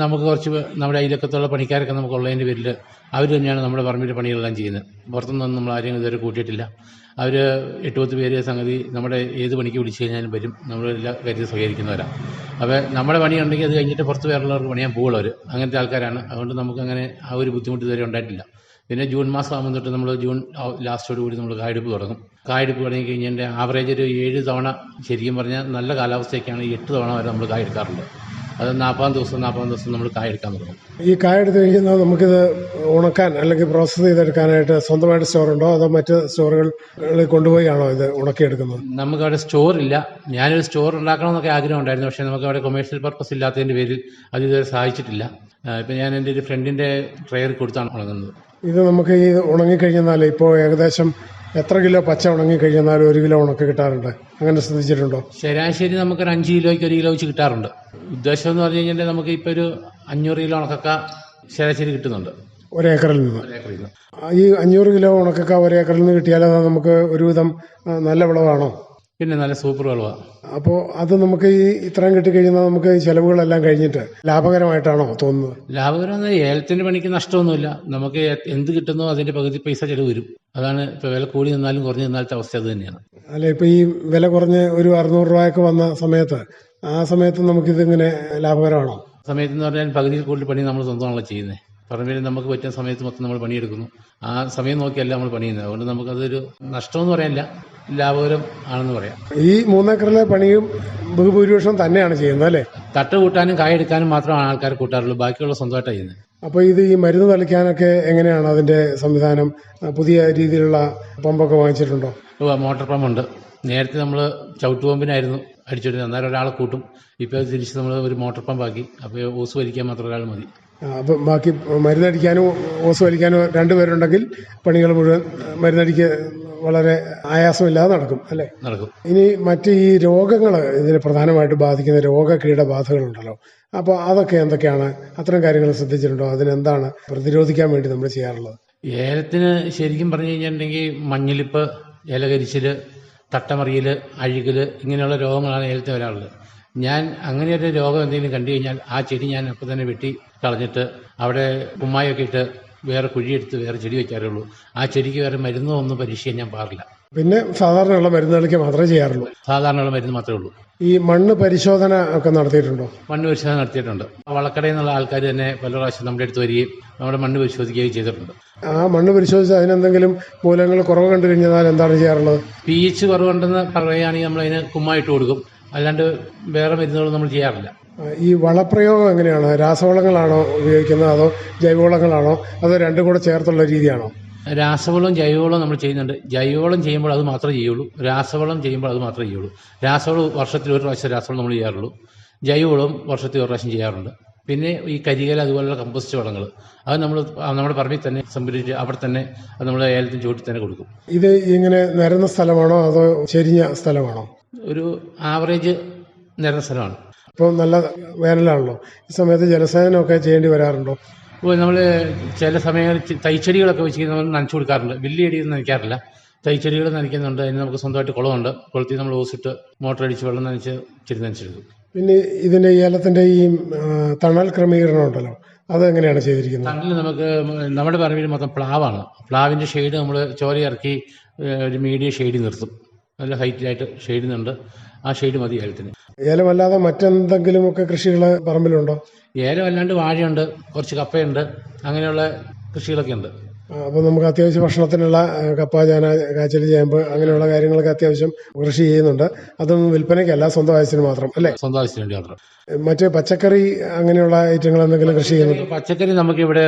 നമുക്ക് കുറച്ച് നമ്മുടെ അയലക്കത്തുള്ള പണിക്കാരൊക്കെ നമുക്ക് ഉള്ളതിൻ്റെ പേരിൽ അവർ തന്നെയാണ് നമ്മുടെ പറമ്പിൻ്റെ പണികളെല്ലാം ചെയ്യുന്നത്. പുറത്തുനിന്നൊന്നും നമ്മൾ ആരെയും ഇതുവരെ കൂട്ടിയിട്ടില്ല. അവർ 8-10 പേര് സംഗതി നമ്മുടെ ഏത് പണിക്ക് വിളിച്ചു കഴിഞ്ഞാലും വരും. നമ്മളെല്ലാ കാര്യത്തിൽ സഹകരിക്കുന്നവരാണ്. അപ്പോൾ നമ്മുടെ പണി ഉണ്ടെങ്കിൽ അത് കഴിഞ്ഞിട്ട് പുറത്ത് വേറുള്ളവർക്ക് പണിയാൻ പോകുള്ളവർ. അങ്ങനത്തെ ആൾക്കാരാണ്. അതുകൊണ്ട് നമുക്കങ്ങനെ ആ ഒരു ബുദ്ധിമുട്ട് ഇതുവരെ ഉണ്ടായിട്ടില്ല. പിന്നെ ജൂൺ മാസം ആകുമ്പോൾ തൊട്ട് നമ്മൾ ജൂൺ ലാസ്റ്റോട് കൂടി നമ്മൾ കായെടുപ്പ് തുടങ്ങും. കായെടുപ്പ് തുടങ്ങി കഴിഞ്ഞാൽ ആവറേജ് ഒരു 7 തവണ, ശരിക്കും പറഞ്ഞാൽ നല്ല കാലാവസ്ഥയൊക്കെയാണ് 8 തവണ വരെ നമ്മൾ കായെടുക്കാറുണ്ട്. അത് 40 ദിവസം നമ്മൾ കായ എടുക്കാൻ തുടങ്ങും. ഈ കായ എടുത്തു കഴിഞ്ഞാൽ നമുക്കിത് ഉണക്കാൻ അല്ലെങ്കിൽ പ്രോസസ്സ് ചെയ്തെടുക്കാനായിട്ട് സ്വന്തമായിട്ട് സ്റ്റോറുണ്ടോ അതോ മറ്റ് സ്റ്റോറുകളിൽ കൊണ്ടുപോയാണോ ഇത് ഉണക്കിയെടുക്കുന്നത്? നമുക്കവിടെ സ്റ്റോറില്ല. ഞാനൊരു സ്റ്റോർ ഉണ്ടാക്കണമെന്നൊക്കെ ആഗ്രഹം ഉണ്ടായിരുന്നു. പക്ഷേ നമുക്കവിടെ കൊമേഴ്ഷ്യൽ പർപ്പസ് ഇല്ലാത്തതിൻ്റെ പേരിൽ അത് ഇതുവരെ സാധിച്ചിട്ടില്ല. ഇപ്പം ഞാൻ എൻ്റെ ഒരു ഫ്രണ്ടിൻ്റെ ട്രെയർ കൊടുത്താണ് ഉണങ്ങുന്നത്. ഇത് നമുക്ക് ഈ ഉണങ്ങിക്കഴിഞ്ഞാൽ ഇപ്പോൾ ഏകദേശം എത്ര കിലോ പച്ച ഉണങ്ങിക്കഴിഞ്ഞാൽ 1 കിലോ ഉണക്ക് കിട്ടാറുണ്ട്? അങ്ങനെ ശ്രദ്ധിച്ചിട്ടുണ്ടോ? ശരാശരി നമുക്കൊരു 5 കിലോയ്ക്ക് 1 കിലോ വെച്ച് കിട്ടാറുണ്ട്. ഉദ്ദേശം എന്ന് പറഞ്ഞു കഴിഞ്ഞാൽ നമുക്ക് ഇപ്പോൾ ഒരു 500 കിലോ ഉണക്കക്ക ശരാശരി കിട്ടുന്നുണ്ട് ഒരേക്കറിൽ നിന്ന്. ഈ 500 കിലോ ഉണക്കക്ക ഒരേക്കറിൽ നിന്ന് കിട്ടിയാൽ അത് നമുക്ക് ഒരുവിധം നല്ല വിളവാണോ? പിന്നെ നല്ല സൂപ്പർ വിളവാണ്. അപ്പോൾ അത് നമുക്ക് ഈ ഇത്രയും കിട്ടിക്കഴിഞ്ഞാൽ നമുക്ക് ചെലവുകളെല്ലാം കഴിഞ്ഞിട്ട് ലാഭകരമായിട്ടാണോ തോന്നുന്നത്? ലാഭകരം എന്നാൽ ഏലത്തിൻ്റെ പണിക്ക് നഷ്ടമൊന്നുമില്ല. നമുക്ക് എന്ത് കിട്ടുന്നോ അതിൻ്റെ പകുതി പൈസ ചിലവ് വരും. അതാണ് ഇപ്പോൾ വില കൂടി നിന്നാലും കുറഞ്ഞു നിന്നാലത്തെ അവസ്ഥ അത് തന്നെയാണ്. അല്ല, ഇപ്പോൾ ഈ വില കുറഞ്ഞ് ഒരു 600 രൂപയൊക്കെ വന്ന സമയത്ത് ആ സമയത്ത് നമുക്കിതിങ്ങനെ ലാഭകരമാണോ? സമയത്തെന്ന് പറഞ്ഞാൽ പകുതിയിൽ കൂടുതൽ പണി നമ്മൾ സ്വന്തമാണല്ലോ ചെയ്യുന്നത്. പറമ്പിൽ നമുക്ക് പറ്റുന്ന സമയത്ത് മൊത്തം നമ്മൾ പണിയെടുക്കുന്നു. ആ സമയം നോക്കിയല്ല നമ്മൾ പണിയുന്നത്. അതുകൊണ്ട് നമുക്കതൊരു നഷ്ടമെന്ന് പറയാനില്ല, ലാഭകരം ആണെന്ന് പറയാം. ഈ 3 ഏക്കറിലെ പണിയും ബഹുഭൂരിപക്ഷം തന്നെയാണ് ചെയ്യുന്നത് അല്ലേ? തട്ട് കൂട്ടാനും കായ എടുക്കാനും മാത്രമാണ് ആൾക്കാർ കൂട്ടാറുള്ളൂ. ബാക്കിയുള്ള സ്വന്തമായിട്ടാണ് ചെയ്യുന്നത്. അപ്പോൾ ഇത് ഈ മരുന്ന് തളിക്കാനൊക്കെ എങ്ങനെയാണ് അതിൻ്റെ സംവിധാനം? പുതിയ രീതിയിലുള്ള പമ്പൊക്കെ വാങ്ങിച്ചിട്ടുണ്ടോ? മോട്ടോർ പമ്പുണ്ട്. നേരത്തെ നമ്മൾ ചവിട്ടുപമ്പിനായിരുന്നു അടിച്ചോണ്ടിരുന്നത്. അന്നേരം ഒരാളെ കൂട്ടും. ഇപ്പോൾ അത് തിരിച്ച് നമ്മൾ ഒരു മോട്ടോർ പമ്പാക്കി. അപ്പോൾ ഓസ് വലിക്കാൻ മാത്രം ഒരാൾ മതി. അപ്പം ബാക്കി മരുന്നടിക്കാനും ഓസ് വലിക്കാനും 2 പേരുണ്ടെങ്കിൽ പണികൾ മുഴുവൻ മരുന്നടിക്ക് വളരെ ആയാസമില്ലാതെ നടക്കും അല്ലേ? നടക്കും. ഇനി മറ്റ് ഈ രോഗങ്ങൾ ഇതിനെ പ്രധാനമായിട്ട് ബാധിക്കുന്ന രോഗകീടബാധകളുണ്ടല്ലോ, അപ്പോൾ അതൊക്കെ എന്തൊക്കെയാണ്? അത്തരം കാര്യങ്ങൾ ശ്രദ്ധിച്ചിട്ടുണ്ടോ? അതിനെന്താണ് പ്രതിരോധിക്കാൻ വേണ്ടി നമ്മൾ ചെയ്യാറുള്ളത്? ഏലത്തിന് ശരിക്കും പറഞ്ഞു കഴിഞ്ഞിട്ടുണ്ടെങ്കിൽ മഞ്ഞളിപ്പ്, ഇലകരിച്ചിൽ, തട്ടമറിയൽ, അഴുകൽ ഇങ്ങനെയുള്ള രോഗങ്ങളാണ് ഏലത്തിന് വരാറുള്ളത്. ഞാൻ അങ്ങനെയൊരു രോഗം എന്തെങ്കിലും കണ്ടു കഴിഞ്ഞാൽ ആ ചെടി ഞാൻ അപ്പം തന്നെ വെട്ടി കളഞ്ഞിട്ട് അവിടെ കുമ്മായൊക്കെ ഇട്ട് വേറെ കുഴിയെടുത്ത് വേറെ ചെടി വയ്ക്കാറുള്ളൂ. ആ ചെടിക്ക് വേറെ മരുന്നോ ഒന്നും പരീക്ഷിക്കാൻ ഞാൻ പാടില്ല. പിന്നെ സാധാരണയുള്ള മരുന്നുകൾക്ക് മാത്രമേ ചെയ്യാറുള്ളൂ? സാധാരണയുള്ള മരുന്ന് മാത്രമേ ഉള്ളൂ. ഈ മണ്ണ് പരിശോധന ഒക്കെ നടത്തിയിട്ടുണ്ടോ? മണ്ണ് പരിശോധന നടത്തിയിട്ടുണ്ട്. വളക്കടയിൽ നിന്നുള്ള ആൾക്കാർ തന്നെ പല പ്രാവശ്യം നമ്മുടെ അടുത്ത് വരികയും നമ്മുടെ മണ്ണ് പരിശോധിക്കുകയും ചെയ്തിട്ടുണ്ട്. ആ മണ്ണ് പരിശോധിച്ച് അതിനെന്തെങ്കിലും മൂലങ്ങൾ കുറവ് കണ്ടു കഴിഞ്ഞാൽ എന്താണ് ചെയ്യാറുള്ളത്? pH കുറവുണ്ടെന്ന് പറയുകയാണെങ്കിൽ നമ്മൾ അതിന് കുമ്മായിട്ട് കൊടുക്കും. അല്ലാണ്ട് വേറെ മരുന്നുകൾ നമ്മൾ ചെയ്യാറില്ല. ഈ വളപ്രയോഗം എങ്ങനെയാണ്? രാസവളങ്ങളാണോ ഉപയോഗിക്കുന്നത് അതോ ജൈവവളങ്ങളാണോ അതോ രണ്ടും കൂടെ ചേർത്തുള്ള രീതിയാണോ? രാസവളവും ജൈവവളവും നമ്മൾ ചെയ്യുന്നുണ്ട്. ജൈവവളം ചെയ്യുമ്പോൾ അത് മാത്രമേ ചെയ്യുള്ളൂ. രാസവളം ചെയ്യുമ്പോൾ അത് മാത്രമേ ചെയ്യുള്ളൂ. രാസവളം വർഷത്തിൽ 1 പ്രാവശ്യം രാസവളം നമ്മൾ ചെയ്യാറുള്ളൂ. ജൈവവളം വർഷത്തിൽ 1 പ്രാവശ്യം ചെയ്യാറുണ്ട്. പിന്നെ ഈ കരികല അതുപോലുള്ള കമ്പോസ്റ്റ് വളങ്ങൾ അത് നമ്മൾ നമ്മുടെ പറമ്പിൽ തന്നെ സംഭരിച്ച് അവിടെ തന്നെ അത് നമ്മൾ ഏലത്തിന് ചുവട്ടിൽ തന്നെ കൊടുക്കും. ഇത് ഇങ്ങനെ നിരന്ന സ്ഥലമാണോ അതോ ചെരിഞ്ഞ സ്ഥലമാണോ? ഒരു ആവറേജ് നിരന്ന സ്ഥലമാണ്. ഇപ്പോൾ നല്ല വേനലാണല്ലോ, ഈ സമയത്ത് ജലസേചനമൊക്കെ ചെയ്യേണ്ടി വരാറുണ്ടോ? നമ്മൾ ചില സമയങ്ങളിൽ തൈച്ചെടികളൊക്കെ വെച്ച് നമ്മൾ നനച്ചു കൊടുക്കാറുണ്ട്. വലിയ ചെടിയൊന്നും നനയ്ക്കാറില്ല. തൈച്ചെടികൾ നനയ്ക്കുന്നുണ്ട്. അതിന് നമുക്ക് സ്വന്തമായിട്ട് കുളമുണ്ട്. കുളത്തിൽ നമ്മൾ ഓസിട്ട് മോട്ടർ അടിച്ച് വെള്ളം നനച്ച് ചെടി നനച്ചെടുക്കും. പിന്നെ ഇതിൻ്റെ ഏലത്തിൻ്റെ ഈ തണൽ ക്രമീകരണം ഉണ്ടല്ലോ, അതെങ്ങനെയാണ് ചെയ്തിരിക്കുന്നത്? തണൽ നമുക്ക് നമ്മുടെ പറമ്പിൽ മൊത്തം പ്ലാവാണ്. പ്ലാവിൻ്റെ ഷെയ്ഡ് നമ്മൾ ചോര ഇറക്കി ഒരു മീഡിയം ഷെയ്ഡ് നിർത്തും. നല്ല ഹൈറ്റിലായിട്ട് ഷെയ്ഡുന്നുണ്ട്. ആ ഷെയ്ഡ് മതി ഏലത്തിന്. ഏലമല്ലാതെ മറ്റെന്തെങ്കിലുമൊക്കെ കൃഷികൾ പറമ്പിലുണ്ടോ? ഏലം അല്ലാണ്ട് വാഴയുണ്ട്, കുറച്ച് കപ്പയുണ്ട്, അങ്ങനെയുള്ള കൃഷികളൊക്കെ ഉണ്ട്. അപ്പോൾ നമുക്ക് അത്യാവശ്യം ഭക്ഷണത്തിനുള്ള കപ്പ, ചേന, കാച്ചിൽ, ചേമ്പ് അങ്ങനെയുള്ള കാര്യങ്ങളൊക്കെ അത്യാവശ്യം കൃഷി ചെയ്യുന്നുണ്ട്. അതൊന്നും വിൽപ്പനയ്ക്കല്ല, സ്വന്തം ആവശ്യത്തിന് മാത്രം അല്ലേ? സ്വന്തം ആവശ്യത്തിന് വേണ്ടി മാത്രം. മറ്റ് പച്ചക്കറി അങ്ങനെയുള്ള ഐറ്റങ്ങൾ എന്തെങ്കിലും കൃഷി ചെയ്യുന്നുണ്ട്? പച്ചക്കറി നമുക്കിവിടെ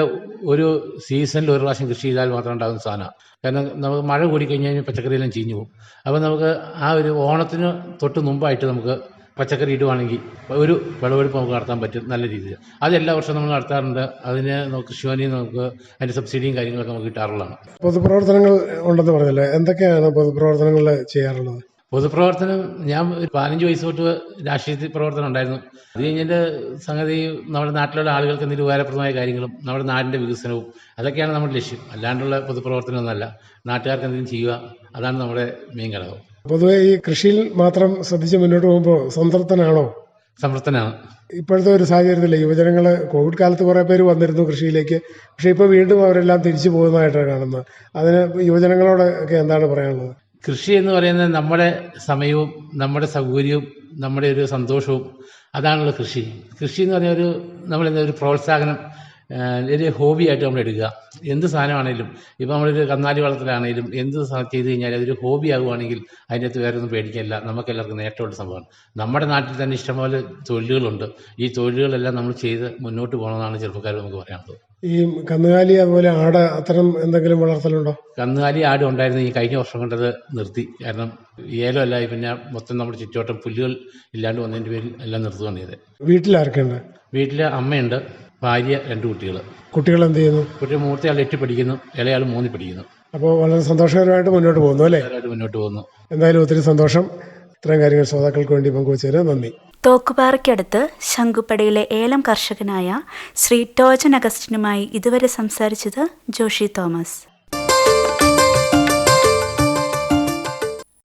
ഒരു സീസണിൽ 1 പ്രാവശ്യം കൃഷി ചെയ്താൽ മാത്രം ഉണ്ടാകുന്ന സാധനമാണ്. കാരണം നമുക്ക് മഴ കൂടിക്കഴിഞ്ഞ് കഴിഞ്ഞാൽ പച്ചക്കറിയെല്ലാം ചീഞ്ഞു പോകും. അപ്പോൾ നമുക്ക് ആ ഒരു ഓണത്തിന് തൊട്ട് മുമ്പായിട്ട് നമുക്ക് പച്ചക്കറി ഇടുവാണെങ്കിൽ ഒരു വിളവെടുപ്പ് നമുക്ക് നടത്താൻ പറ്റും നല്ല രീതിയിൽ. അത് എല്ലാ വർഷവും നമ്മൾ നടത്താറുണ്ട്. അതിന് കൃഷിഭവനിൽ നമുക്ക് അതിൻ്റെ സബ്സിഡിയും കാര്യങ്ങളൊക്കെ നമുക്ക് കിട്ടാറുള്ളതാണ്. പൊതുപ്രവർത്തനങ്ങൾ ഉണ്ടെന്ന് പറഞ്ഞല്ലോ, എന്തൊക്കെയാണ് പൊതുപ്രവർത്തനങ്ങൾ ചെയ്യാറുള്ളത്? പൊതുപ്രവർത്തനം ഞാൻ 15 വയസ്സ് തൊട്ട് രാഷ്ട്രീയ പ്രവർത്തനം ഉണ്ടായിരുന്നു. അത് കഴിഞ്ഞിട്ട് സംഗതി നമ്മുടെ നാട്ടിലുള്ള ആളുകൾക്ക് എന്തെങ്കിലും ഉപകാരപ്രദമായ കാര്യങ്ങളും നമ്മുടെ നാടിൻ്റെ വികസനവും അതൊക്കെയാണ് നമ്മുടെ ലക്ഷ്യം. അല്ലാണ്ടുള്ള പൊതുപ്രവർത്തനമൊന്നുമല്ല. നാട്ടുകാർക്ക് എന്തെങ്കിലും ചെയ്യുക, അതാണ് നമ്മുടെ മെയിൻ ഘടകം. പൊതുവെ ഈ കൃഷിയിൽ മാത്രം ശ്രദ്ധിച്ച് മുന്നോട്ട് പോകുമ്പോൾ സംതൃപ്തനാണോ? സംതൃപ്തനാണ്. ഇപ്പോഴത്തെ ഒരു സാഹചര്യത്തിൽ യുവജനങ്ങൾ കോവിഡ് കാലത്ത് കുറേ പേര് വന്നിരുന്നു കൃഷിയിലേക്ക്, പക്ഷേ ഇപ്പോൾ വീണ്ടും അവരെല്ലാം തിരിച്ചു പോകുന്നതായിട്ടാണ് കാണുന്നത്. അതിന് യുവജനങ്ങളോട് ഒക്കെ എന്താണ് പറയാനുള്ളത്? കൃഷി എന്ന് പറയുന്നത് നമ്മുടെ സമയവും നമ്മുടെ സൗകര്യവും നമ്മുടെ ഒരു സന്തോഷവും അതാണുള്ള കൃഷി. കൃഷി എന്ന് പറഞ്ഞാൽ നമ്മളെന്താ ഒരു പ്രോത്സാഹനം, ഒരു ഹോബിയായിട്ട് നമ്മൾ എടുക്കുക. എന്ത് സാധനമാണെങ്കിലും ഇപ്പോൾ നമ്മളൊരു കന്നാലി വളർത്തലാണെങ്കിലും എന്ത് ചെയ്ത് കഴിഞ്ഞാൽ അതൊരു ഹോബി ആകുവാണെങ്കിൽ അതിൻ്റെ അകത്ത് വേറെ ഒന്നും പേടിക്കില്ല. നമുക്കെല്ലാവർക്കും നേട്ടമുള്ള സംഭവമാണ്. നമ്മുടെ നാട്ടിൽ തന്നെ ഇഷ്ടംപോലെ തൊഴിലുകളുണ്ട്. ഈ തൊഴിലുകളെല്ലാം നമ്മൾ ചെയ്ത് മുന്നോട്ട് പോകണമെന്നാണ് ചെറുപ്പക്കാർ നമുക്ക് പറയാനുള്ളത്. ഈ കന്നുകാലി അതുപോലെ ആട് അത്തരം എന്തെങ്കിലും വളർത്തലുണ്ടോ? കന്നുകാലി ആട് ഉണ്ടായിരുന്നു. ഈ കഴിഞ്ഞ വർഷം കൊണ്ടത് നിർത്തി. കാരണം ഏലമല്ല, പിന്നെ മൊത്തം നമ്മുടെ ചുറ്റുവട്ടം പുല്ലുകൾ ഇല്ലാണ്ട് വന്നതിൻ്റെ പേരിൽ എല്ലാം നിർത്തുകയാണ് ചെയ്തത്. വീട്ടിലാർക്കുണ്ട്? വീട്ടിൽ അമ്മയുണ്ട്, ഭാര്യ, 2 കുട്ടികൾ. കുട്ടികൾ എന്ത് ചെയ്യുന്നു? കുട്ടി മൂത്തയാൾ 8 പഠിക്കുന്നു, ഇളയാൾ 3 പഠിക്കുന്നു. അപ്പോൾ വളരെ സന്തോഷകരമായിട്ട് മുന്നോട്ട് പോകുന്നു അല്ലേ? മുന്നോട്ട് പോകുന്നു. എന്തായാലും ഒത്തിരി സന്തോഷം. ഇത്തരം കാര്യങ്ങൾ ശ്രോതാക്കൾക്ക് വേണ്ടി പങ്കുവച്ചതിന് നന്ദി. തോക്കുപാറയ്ക്കടുത്ത് ശംഖുപ്പടിയിലെ ഏലം കർഷകനായ ശ്രീ ടോജൻ അഗസ്റ്റിനുമായി ഇതുവരെ സംസാരിച്ചത് ജോഷി തോമസ്.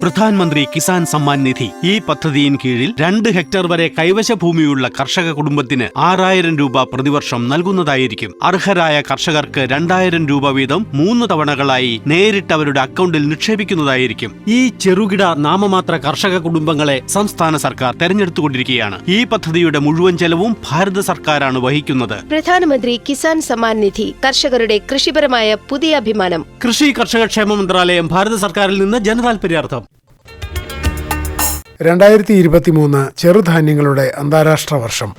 പ്രധാനമന്ത്രി കിസാൻ സമ്മാൻ നിധി ഈ പദ്ധതിയിൻ കീഴിൽ 2 ഹെക്ടർ വരെ കൈവശ ഭൂമിയുള്ള കർഷക കുടുംബത്തിന് 6000 രൂപ പ്രതിവർഷം നൽകുന്നതായിരിക്കും. അർഹരായ കർഷകർക്ക് 2000 രൂപ വീതം 3 തവണകളായി നേരിട്ട് അവരുടെ അക്കൗണ്ടിൽ നിക്ഷേപിക്കുന്നതായിരിക്കും. ഈ ചെറുകിട നാമമാത്ര കർഷക കുടുംബങ്ങളെ സംസ്ഥാന സർക്കാർ തെരഞ്ഞെടുത്തുകൊണ്ടിരിക്കുകയാണ്. ഈ പദ്ധതിയുടെ മുഴുവൻ ചെലവും ഭാരത സർക്കാരാണ് വഹിക്കുന്നത്. പ്രധാനമന്ത്രി കിസാൻ സമ്മാൻ നിധി കർഷകരുടെ കൃഷിപരമായ പുതിയ അഭിമാനം. കൃഷി കർഷക ക്ഷേമ മന്ത്രാലയം, ഭാരത സർക്കാരിൽ നിന്ന് ജനതാൽപര്യാർത്ഥം. 2023 ചെറുധാന്യങ്ങളുടെ അന്താരാഷ്ട്ര വർഷം.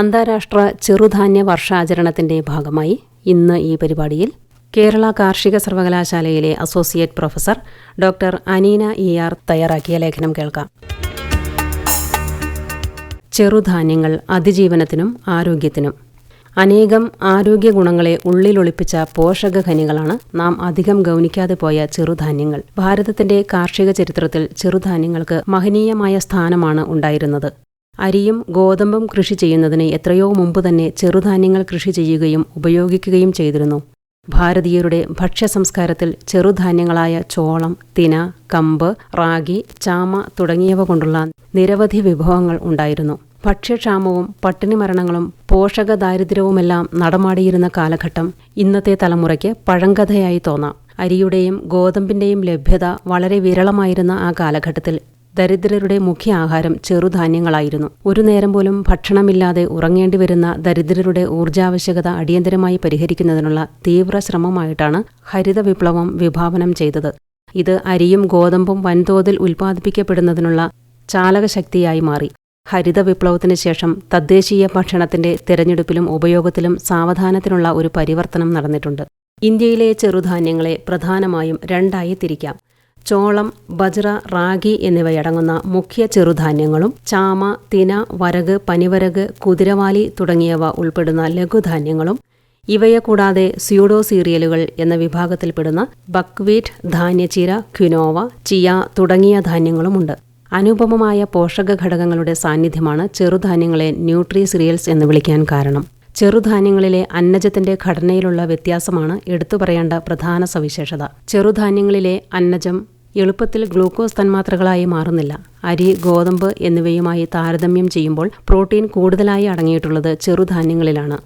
അന്താരാഷ്ട്ര ചെറുധാന്യ വർഷാചരണത്തിന്റെ ഭാഗമായി ഇന്ന് ഈ പരിപാടിയിൽ കേരള കാർഷിക സർവകലാശാലയിലെ associate professor doctor Aneena ER തയ്യാറാക്കിയ ലേഖനം കേൾക്കാം. ചെറുധാന്യങ്ങൾ അതിജീവനത്തിനും ആരോഗ്യത്തിനും. അനേകം ആരോഗ്യ ഗുണങ്ങളെ ഉള്ളിലൊളിപ്പിച്ച പോഷകഖനികളാണ് നാം അധികം ഗൗനിക്കാതെ പോയ ചെറുധാന്യങ്ങൾ. ഭാരതത്തിന്റെ കാർഷിക ചരിത്രത്തിൽ ചെറുധാന്യങ്ങൾക്ക് മഹനീയമായ സ്ഥാനമാണ് ഉണ്ടായിരുന്നത്. അരിയും ഗോതമ്പും കൃഷി ചെയ്യുന്നതിന് എത്രയോ മുമ്പ് തന്നെ ചെറുധാന്യങ്ങൾ കൃഷി ചെയ്യുകയും ഉപയോഗിക്കുകയും ചെയ്തിരുന്നു. ഭാരതീയരുടെ ഭക്ഷ്യസംസ്കാരത്തിൽ ചെറുധാന്യങ്ങളായ ചോളം, തിന, കമ്പ്, റാഗി, ചാമ തുടങ്ങിയവ കൊണ്ടുള്ള നിരവധി വിഭവങ്ങൾ ഉണ്ടായിരുന്നു. ഭക്ഷ്യക്ഷാമവും പട്ടിണി മരണങ്ങളും പോഷക ദാരിദ്ര്യവുമെല്ലാം നടമാടിയിരുന്ന കാലഘട്ടം ഇന്നത്തെ തലമുറയ്ക്ക് പഴങ്കഥയായി തോന്നാം. അരിയുടെയും ഗോതമ്പിന്റെയും ലഭ്യത വളരെ വിരളമായിരുന്ന ആ കാലഘട്ടത്തിൽ ദരിദ്രരുടെ മുഖ്യ ആഹാരം ചെറുധാന്യങ്ങളായിരുന്നു. ഒരു നേരം പോലും ഭക്ഷണമില്ലാതെ ഉറങ്ങേണ്ടി വരുന്ന ദരിദ്രരുടെ ഊർജാവശ്യകത അടിയന്തരമായി പരിഹരിക്കുന്നതിനുള്ള തീവ്ര ശ്രമമായിട്ടാണ് ഹരിത വിപ്ലവം വിഭാവനം ചെയ്തത്. ഇത് അരിയും ഗോതമ്പും വൻതോതിൽ ഉൽപ്പാദിപ്പിക്കപ്പെടുന്നതിനുള്ള ചാലകശക്തിയായി മാറി. ഹരിത വിപ്ലവത്തിന് ശേഷം തദ്ദേശീയ ഭക്ഷണത്തിന്റെ തിരഞ്ഞെടുപ്പിലും ഉപയോഗത്തിലും സാവധാനത്തിനുള്ള ഒരു പരിവർത്തനം നടന്നിട്ടുണ്ട്. ഇന്ത്യയിലെ ചെറുധാന്യങ്ങളെ പ്രധാനമായും 2ആയി തിരിക്കാം. ചോളം, ബജ്ര, റാഗി എന്നിവയടങ്ങുന്ന മുഖ്യ ചെറുധാന്യങ്ങളും ചാമ, തിന, വരക്, പനിവരക്, കുതിരവാലി തുടങ്ങിയവ ഉൾപ്പെടുന്ന ലഘുധാന്യങ്ങളും ഇവയെ കൂടാതെ സ്യൂഡോ സീരിയലുകൾ എന്ന വിഭാഗത്തിൽപ്പെടുന്ന ബക്വീറ്റ്, ധാന്യചീര, ക്വിനോവ, ചിയ തുടങ്ങിയ ധാന്യങ്ങളുമുണ്ട്. അനുപമമായ പോഷക ഘടകങ്ങളുടെ സാന്നിധ്യമാണ് ചെറുധാന്യങ്ങളെ ന്യൂട്രി സീരിയൽസ് എന്ന് വിളിക്കാൻ കാരണം. ചെറുധാന്യങ്ങളിലെ അന്നജത്തിന്റെ ഘടനയിലുള്ള വ്യത്യാസമാണ് എടുത്തുപറയേണ്ട പ്രധാന സവിശേഷത. ചെറുധാന്യങ്ങളിലെ അന്നജം എളുപ്പത്തിൽ ഗ്ലൂക്കോസ് തന്മാത്രകളായി മാറുന്നില്ല. അരി, ഗോതമ്പ് എന്നിവയുമായി താരതമ്യം ചെയ്യുമ്പോൾ പ്രോട്ടീൻ കൂടുതലായി അടങ്ങിയിട്ടുള്ളത് ചെറുധാന്യങ്ങളിലാണ്.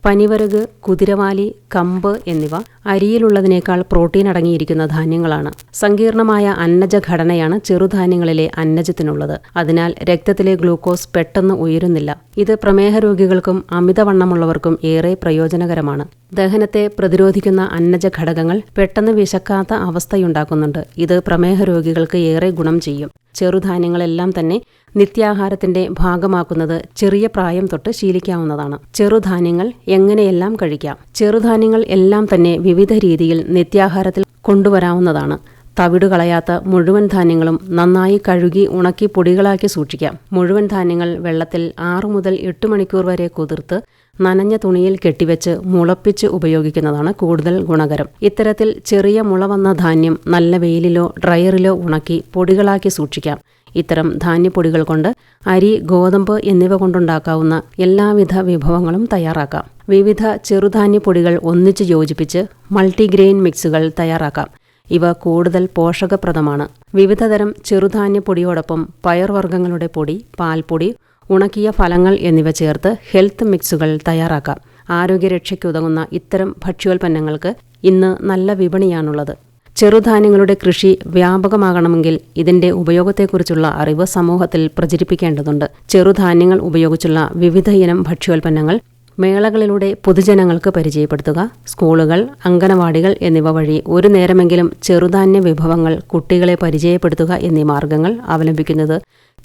പനിവരക്, കുതിരവാലി, കമ്പ് എന്നിവ അരിയിലുള്ളതിനേക്കാൾ പ്രോട്ടീൻ അടങ്ങിയിരിക്കുന്ന ധാന്യങ്ങളാണ്. സങ്കീർണമായ അന്നജ ഘടനയാണ് ചെറുധാന്യങ്ങളിലെ അന്നജത്തിനുള്ളത്. അതിനാൽ രക്തത്തിലെ ഗ്ലൂക്കോസ് പെട്ടെന്ന് ഉയരുന്നില്ല. ഇത് പ്രമേഹ രോഗികൾക്കും അമിതവണ്ണമുള്ളവർക്കും ഏറെ പ്രയോജനകരമാണ്. ദഹനത്തെ പ്രതിരോധിക്കുന്ന അന്നജ ഘടകങ്ങൾ പെട്ടെന്ന് വിശക്കാത്ത അവസ്ഥയുണ്ടാക്കുന്നുണ്ട്. ഇത് പ്രമേഹ രോഗികൾക്ക് ഏറെ ഗുണം ചെയ്യും. ചെറുധാന്യങ്ങളെല്ലാം തന്നെ നിത്യാഹാരത്തിന്റെ ഭാഗമാക്കുന്നത് ചെറിയ പ്രായം തൊട്ട് ശീലിക്കാവുന്നതാണ്. ചെറുധാന്യങ്ങൾ എങ്ങനെയെല്ലാം കഴിക്കാം. ചെറുധാന്യങ്ങൾ എല്ലാം തന്നെ വിവിധ രീതിയിൽ നിത്യാഹാരത്തിൽ കൊണ്ടുവരാവുന്നതാണ്. തവിട് കളയാത്ത മുഴുവൻ ധാന്യങ്ങളും നന്നായി കഴുകി ഉണക്കി പൊടികളാക്കി സൂക്ഷിക്കാം. മുഴുവൻ ധാന്യങ്ങൾ വെള്ളത്തിൽ 6 മുതൽ 8 മണിക്കൂർ വരെ കുതിർത്ത് നനഞ്ഞ തുണിയിൽ കെട്ടിവെച്ച് മുളപ്പിച്ച് ഉപയോഗിക്കുന്നതാണ് കൂടുതൽ ഗുണകരം. ഇത്തരത്തിൽ ചെറിയ മുള വന്ന ധാന്യം നല്ല വെയിലിലോ ഡ്രയറിലോ ഉണക്കി പൊടികളാക്കി സൂക്ഷിക്കാം. ഇത്തരം ധാന്യപ്പൊടികൾ കൊണ്ട് അരി, ഗോതമ്പ് എന്നിവ കൊണ്ടുണ്ടാക്കാവുന്ന എല്ലാവിധ വിഭവങ്ങളും തയ്യാറാക്കാം. വിവിധ ചെറുധാന്യപ്പൊടികൾ ഒന്നിച്ച് യോജിപ്പിച്ച് മൾട്ടിഗ്രെയിൻ മിക്സുകൾ തയ്യാറാക്കാം. ഇവ കൂടുതൽ പോഷകപ്രദമാണ്. വിവിധതരം ചെറുധാന്യപ്പൊടിയോടൊപ്പം പയർവർഗ്ഗങ്ങളുടെ പൊടി, പാൽപ്പൊടി, ഉണക്കിയ ഫലങ്ങൾ എന്നിവ ചേർത്ത് ഹെൽത്ത് മിക്സുകൾ തയ്യാറാക്കാം. ആരോഗ്യരക്ഷയ്ക്കുതകുന്ന ഇത്തരം ഭക്ഷ്യോൽപ്പന്നങ്ങൾക്ക് ഇന്ന് നല്ല വിപണിയാണുള്ളത്. ചെറുധാന്യങ്ങളുടെ കൃഷി വ്യാപകമാകണമെങ്കിൽ ഇതിന്റെ ഉപയോഗത്തെക്കുറിച്ചുള്ള അറിവ് സമൂഹത്തിൽ പ്രചരിപ്പിക്കേണ്ടതുണ്ട്. ചെറുധാന്യങ്ങൾ ഉപയോഗിച്ചുള്ള വിവിധ ഇനം ഭക്ഷ്യോൽപ്പന്നങ്ങൾ മേളകളിലൂടെ പൊതുജനങ്ങൾക്ക് പരിചയപ്പെടുത്തുക. സ്കൂളുകൾ, അങ്കണവാടികൾ എന്നിവ വഴി ഒരു നേരമെങ്കിലും ചെറുധാന്യ വിഭവങ്ങൾ കുട്ടികളെ പരിചയപ്പെടുത്തുക എന്നീ മാർഗങ്ങൾ അവലംബിക്കുന്നത്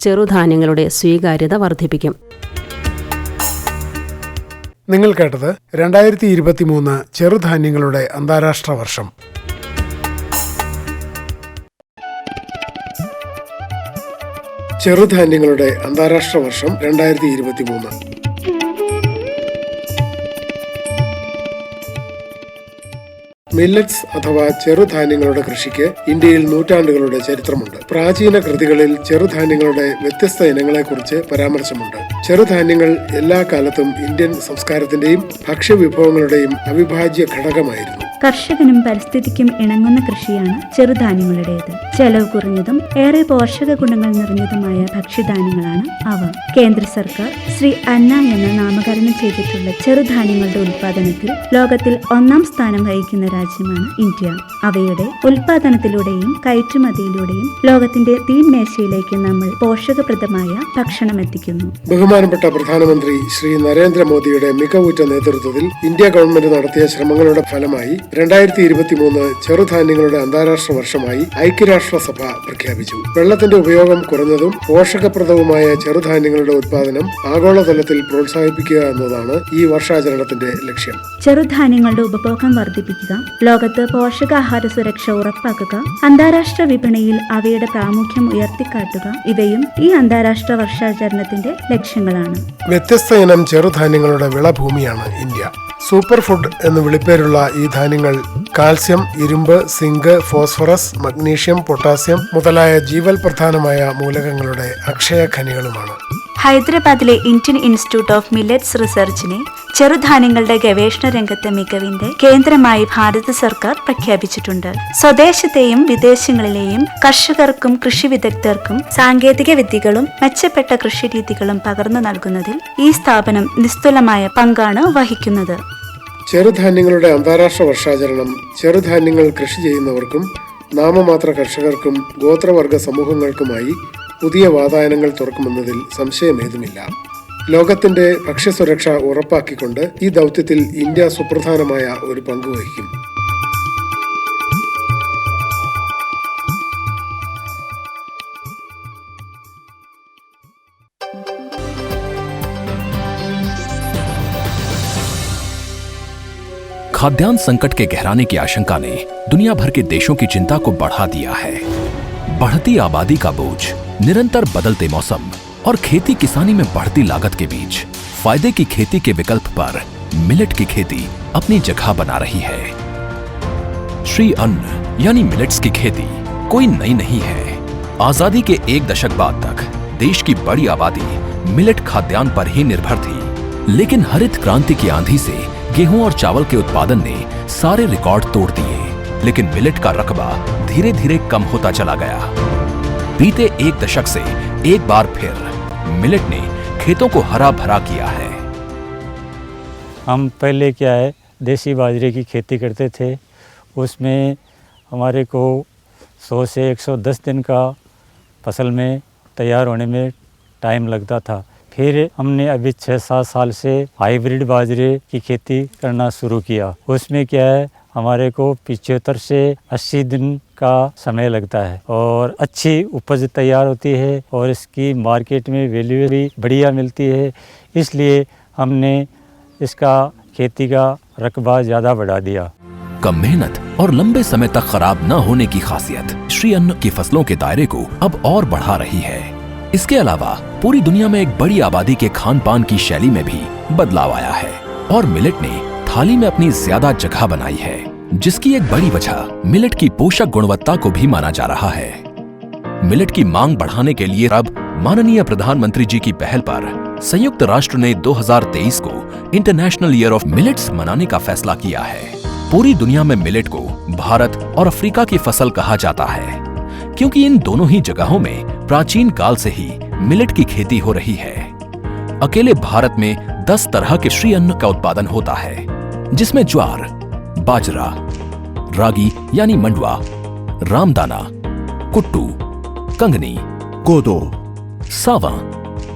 ചെറുധാന്യങ്ങളുടെ സ്വീകാര്യത വർദ്ധിപ്പിക്കും. നിങ്ങൾ കേട്ടത് 2023 ചെറുധാന്യങ്ങളുടെ അന്താരാഷ്ട്ര വർഷം. ചെറുധാന്യങ്ങളുടെ അന്താരാഷ്ട്ര വർഷം 2023. മില്ലറ്റ്സ് അഥവാ ചെറുധാന്യങ്ങളുടെ കൃഷിക്ക് ഇന്ത്യയിൽ നൂറ്റാണ്ടുകളുടെ ചരിത്രമുണ്ട്. പ്രാചീന കൃതികളിൽ ചെറുധാന്യങ്ങളുടെ വ്യത്യസ്ത ഇനങ്ങളെക്കുറിച്ച് പരാമർശമുണ്ട്. ചെറുധാന്യങ്ങൾ എല്ലാ കാലത്തും ഇന്ത്യൻ സംസ്കാരത്തിന്റെയും ഭക്ഷ്യവിഭവങ്ങളുടെയും അവിഭാജ്യ ഘടകമായിരുന്നു. കർഷകനും പരിസ്ഥിതിക്കും ഇണങ്ങുന്ന കൃഷിയാണ് ചെറുധാന്യങ്ങളുടേത്. ചെലവ് കുറഞ്ഞതും ഏറെ പോഷക ഗുണങ്ങൾ നിറഞ്ഞതുമായ ഭക്ഷ്യധാന്യങ്ങളാണ് അവ. കേന്ദ്ര സർക്കാർ ശ്രീ അന്ന എന്ന നാമകരണം ചെയ്തിട്ടുള്ള ചെറുധാന്യങ്ങളുടെ ഉൽപാദനത്തിൽ ലോകത്തിൽ 1ാം സ്ഥാനം വഹിക്കുന്ന രാജ്യമാണ് ഇന്ത്യ. അവയുടെ ഉൽപാദനത്തിലൂടെയും കയറ്റുമതിയിലൂടെയും ലോകത്തിന്റെ തീൻമേശയിലേക്ക് നമ്മൾ പോഷകപ്രദമായ ഭക്ഷണം എത്തിക്കുന്നു. ബഹുമാനപ്പെട്ട പ്രധാനമന്ത്രി ശ്രീ നരേന്ദ്രമോദിയുടെ മികവുറ്റ നേതൃത്വത്തിൽ ഇന്ത്യ ഗവൺമെന്റ് നടത്തിയ ശ്രമങ്ങളുടെ ഫലമായി 2023 ചെറുധാന്യങ്ങളുടെ അന്താരാഷ്ട്ര വർഷമായി ഐക്യരാഷ്ട്രസഭ പ്രഖ്യാപിച്ചു. വെള്ളത്തിന്റെ ഉപയോഗം കുറഞ്ഞതും പോഷകപ്രദവുമായ ചെറുധാന്യങ്ങളുടെ ഉത്പാദനം ആഗോളതലത്തിൽ പ്രോത്സാഹിപ്പിക്കുക എന്നതാണ് ഈ വർഷാചരണത്തിന്റെ ലക്ഷ്യം. ചെറുധാന്യങ്ങളുടെ ഉപഭോഗം വർദ്ധിപ്പിക്കുക, ലോകത്ത് പോഷകാഹാര സുരക്ഷ ഉറപ്പാക്കുക, അന്താരാഷ്ട്ര വിപണിയിൽ അവയുടെ പ്രാമുഖ്യം ഉയർത്തിക്കാട്ടുക, ഇവയും ഈ അന്താരാഷ്ട്ര വർഷാചരണത്തിന്റെ ലക്ഷ്യങ്ങളാണ്. വ്യത്യസ്ത ഇനം ചെറുധാന്യങ്ങളുടെ വിളഭൂമിയാണ് ഇന്ത്യ. സൂപ്പർ ഫുഡ് എന്ന് വിളിപ്പേരുള്ള ഈ ധാന്യങ്ങൾ കാൽസ്യം, ഇരുമ്പ്, സിങ്ക്, ഫോസ്ഫറസ്, മഗ്നീഷ്യം, പൊട്ടാസ്യം മുതലായ ജീവൽ പ്രധാനമായ മൂലകങ്ങളുടെ അക്ഷയ ഖനികളുമാണ്. ഹൈദരാബാദിലെ ഇന്ത്യൻ ഇൻസ്റ്റിറ്റ്യൂട്ട് ഓഫ് മില്ലറ്റ്സ് റിസർച്ചിനെ ചെറുധാന്യങ്ങളുടെ ഗവേഷണ രംഗത്തെ മികവിന്റെ കേന്ദ്രമായി ഭാരത സർക്കാർ പ്രഖ്യാപിച്ചിട്ടുണ്ട്. സ്വദേശത്തെയും വിദേശങ്ങളിലെയും കർഷകർക്കും കൃഷി വിദഗ്ധർക്കും സാങ്കേതിക വിദ്യകളും മെച്ചപ്പെട്ട കൃഷിരീതികളും പകർന്നു നൽകുന്നതിൽ ഈ സ്ഥാപനം നിസ്തുലമായ പങ്കാണ് വഹിക്കുന്നത്. ചെറുധാന്യങ്ങളുടെ അന്താരാഷ്ട്ര വർഷാചരണം ചെറുധാന്യങ്ങൾ കൃഷി ചെയ്യുന്നവർക്കും നാമമാത്ര കർഷകർക്കും ഗോത്രവർഗ സമൂഹങ്ങൾക്കുമായി പുതിയ വാതായനങ്ങൾ തുറക്കുമെന്നതിൽ സംശയമേതുമില്ല. ലോകത്തിന്റെ ഭക്ഷ്യസുരക്ഷ ഉറപ്പാക്കിക്കൊണ്ട് ഈ ദൗത്യത്തിൽ ഇന്ത്യ സുപ്രധാനമായ ഒരു പങ്ക് വഹിക്കും. खाद्यान्न संकट के गहराने की आशंका ने दुनिया भर के देशों की चिंता को बढ़ा दिया है। बढ़ती आबादी का बोझ, निरंतर बदलते मौसम और खेती किसानी में बढ़ती लागत के बीच फायदे की खेती के विकल्प पर मिलेट की खेती अपनी जगह बना रही है। श्री अन्न यानी मिलेट्स की खेती कोई नई नहीं है। आजादी के 1 दशक बाद तक देश की बड़ी आबादी मिलेट खाद्यान्न पर ही निर्भर थी, लेकिन हरित क्रांति की आंधी से गेहूं और चावल के उत्पादन ने सारे रिकॉर्ड तोड़ दिए, लेकिन मिलेट का रकबा धीरे धीरे कम होता चला गया। बीते 1 दशक से एक बार फिर मिलेट ने खेतों को हरा भरा किया है। हम पहले क्या है देसी बाजरे की खेती करते थे, उसमें हमारे को 100 से 110 दिन का फसल में तैयार होने में टाइम लगता था। फिर हमने अभी 6-7 साल से हाइब्रिड बाजरे की खेती करना शुरू किया। उसमें क्या है हमारे को 75 से 80 दिन का समय लगता है और अच्छी उपज तैयार होती है और इसकी मार्केट में वैल्यू भी बढ़िया मिलती है। इसलिए हमने इसका खेती का रकबा ज़्यादा बढ़ा दिया। कम मेहनत और लंबे समय तक खराब न होने की खासियत श्री अन्न की फसलों के दायरे को अब और बढ़ा रही है। इसके अलावा पूरी दुनिया में एक बड़ी आबादी के खान पान की शैली में भी बदलाव आया है और मिलेट ने थाली में अपनी ज्यादा जगह बनाई है, जिसकी एक बड़ी वजह मिलेट की पोषक गुणवत्ता को भी माना जा रहा है। मिलेट की मांग बढ़ाने के लिए अब माननीय प्रधानमंत्री जी की पहल पर संयुक्त राष्ट्र ने 2023 को इंटरनेशनल ईयर ऑफ मिलेट्स मनाने का फैसला किया है। पूरी दुनिया में मिलेट को भारत और अफ्रीका की फसल कहा जाता है, क्योंकि इन दोनों ही जगहों में प्राचीन काल से ही मिलेट की खेती हो रही है। अकेले भारत में 10 तरह के श्री अन्न का उत्पादन होता है, जिसमें ज्वार, बाजरा, रागी यानी मंडवा, रामदाना, कुट्टू, कंगनी, कोदो, सावा,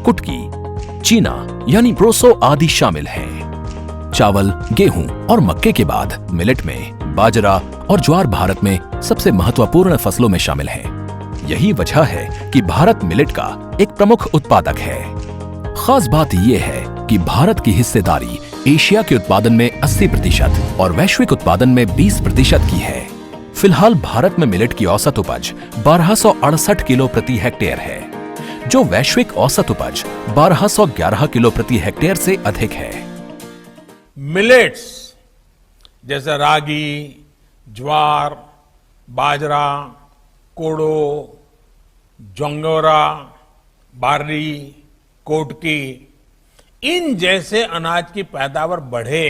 कुटकी, चीना यानी प्रोसो आदि शामिल हैं। चावल, गेहूं और मक्के के बाद मिलेट में बाजरा और ज्वार भारत में सबसे महत्वपूर्ण फसलों में शामिल हैं। यही वजह है कि भारत मिलेट का एक प्रमुख उत्पादक है। खास बात यह है कि भारत की हिस्सेदारी एशिया के उत्पादन में 80% और वैश्विक उत्पादन में 20% की है। फिलहाल भारत में मिलेट की औसत उपज 1268 किलो प्रति हेक्टेयर है, जो वैश्विक औसत उपज 1211 किलो प्रति हेक्टेयर से अधिक है। मिलेट्स जैसे रागी, ज्वार, बाजरा, कोडो, जोंगोरा, बार्ली, कोटकी, इन जैसे अनाज की पैदावार बढ़े,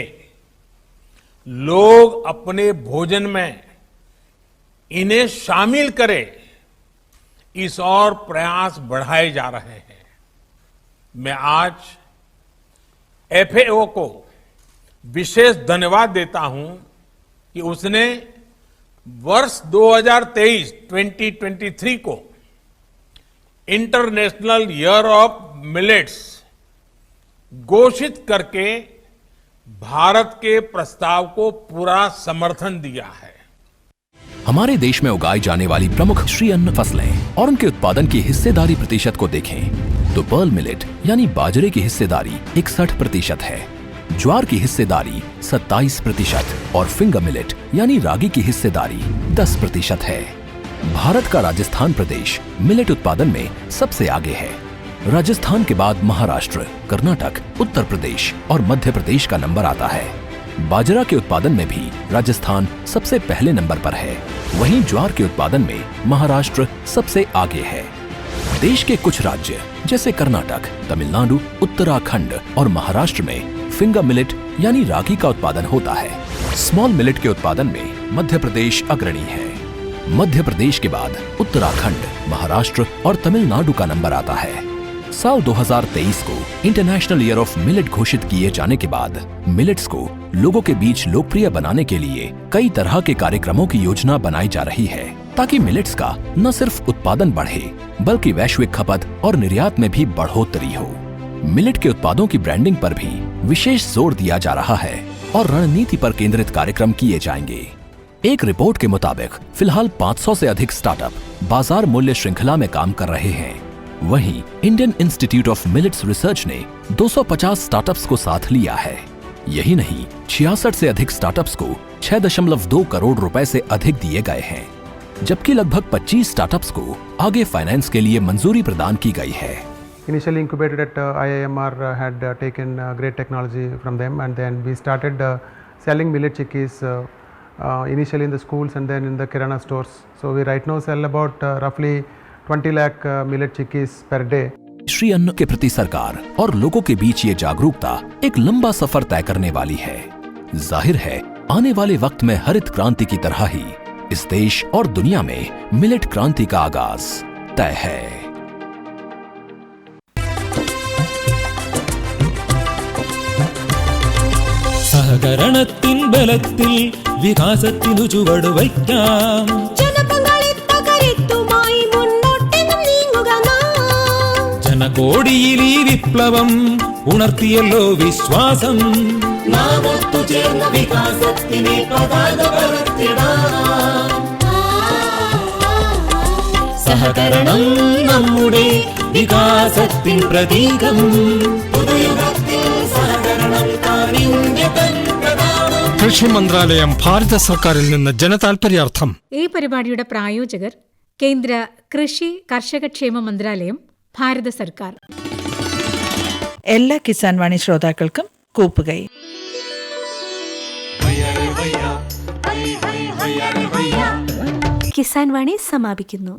लोग अपने भोजन में इन्हें शामिल करें, इस और प्रयास बढ़ाए जा रहे हैं। मैं आज FAO को विशेष धन्यवाद देता हूं कि उसने वर्ष 2023 को इंटरनेशनल ईयर ऑफ मिलेट्स घोषित करके भारत के प्रस्ताव को पूरा समर्थन दिया है। हमारे देश में उगाई जाने वाली प्रमुख श्री अन्न फसलें और उनके उत्पादन की हिस्सेदारी प्रतिशत को देखें तो पर्ल मिलेट यानी बाजरे की हिस्सेदारी 61% है, ज्वार की हिस्सेदारी 27% और फिंगर मिलेट यानी रागी की हिस्सेदारी 10% है। भारत का राजस्थान प्रदेश मिलेट उत्पादन में सबसे आगे है। राजस्थान के बाद महाराष्ट्र, कर्नाटक, उत्तर प्रदेश और मध्य प्रदेश का नंबर आता है। बाजरा के उत्पादन में भी राजस्थान सबसे पहले नंबर पर है। वहीं ज्वार के उत्पादन में महाराष्ट्र सबसे आगे है। देश के कुछ राज्य जैसे कर्नाटक, तमिलनाडु, उत्तराखंड और महाराष्ट्र में फिंगर मिलेट यानी रागी का उत्पादन होता है। स्मॉल मिलेट के उत्पादन में मध्य प्रदेश अग्रणी है। मध्य प्रदेश के बाद उत्तराखंड, महाराष्ट्र और तमिलनाडु का नंबर आता है। साल 2023 को इंटरनेशनल ईयर ऑफ मिलेट घोषित किए जाने के बाद मिलेट्स को लोगों के बीच लोकप्रिय बनाने के लिए कई तरह के कार्यक्रमों की योजना बनाई जा रही है, ताकि मिलेट्स का न सिर्फ उत्पादन बढ़े बल्कि वैश्विक खपत और निर्यात में भी बढ़ोतरी हो। मिलेट के उत्पादों की ब्रांडिंग पर भी विशेष जोर दिया जा रहा है और रणनीति पर केंद्रित कार्यक्रम किए जाएंगे। एक रिपोर्ट के मुताबिक फिलहाल 500 से अधिक स्टार्टअप बाजार मूल्य श्रृंखला में काम कर रहे हैं। वहीं Indian institute of millets research ने 250 स्टार्टअप्स को साथ लिया है। यही नहीं, 66 से अधिक स्टार्टअप्स को 6.2 करोड़ रुपए से अधिक दिए गए हैं, जबकि लगभग 25 स्टार्टअप्स को आगे फाइनेंस के लिए मंजूरी प्रदान की गई है। Initially incubated at IIMR had taken great technology from them, and then we started selling millet chikkis initially in the schools and then in the kirana stores. So we right now sell about roughly 20 lakh millet chikkis per day. Shri अन्न के प्रति सरकार और लोगों के बीच ये जागरूकता एक लंबा सफर तय करने वाली है। जाहिर है, आने वाले वक्त में हरित क्रांति की तरह ही इस देश और दुनिया में मिलेट क्रांति का आगाज तय है। സഹകരണത്തിൻ ബലത്തിൽ വികാസത്തിനു ചുവടു വയ്ക്കാം. ജനപങ്കാളിത്തകരുത്തുമായി മുന്നോട്ടെന്നും നീങ്ങുക നാം. ജനകോടിയിൽ ഈ വിപ്ലവം ഉണർത്തിയല്ലോ വിശ്വാസം. നാം ഒത്തുചേർന്ന വികാസത്തിനെ പതാക പറത്തിടാം. സഹകരണം നമ്മുടെ വികാസത്തിൻ പ്രതീകം. പുതുയുഗത്തിൽ സഹകരണം കൃഷി മന്ത്രാലയം, ഭാരത സർക്കാരിൽ നിന്ന് ജനതാൽപര്യാർത്ഥം. ഈ പരിപാടിയുടെ പ്രായോജകർ കേന്ദ്ര കൃഷി കർഷകക്ഷേമ മന്ത്രാലയം, ഭാരത സർക്കാർ. എല്ലാ കിസാൻ വാണി ശ്രോതാക്കൾക്കും കൂപ്പുകൈ. കിസാൻ വാണി സമാപിക്കുന്നു.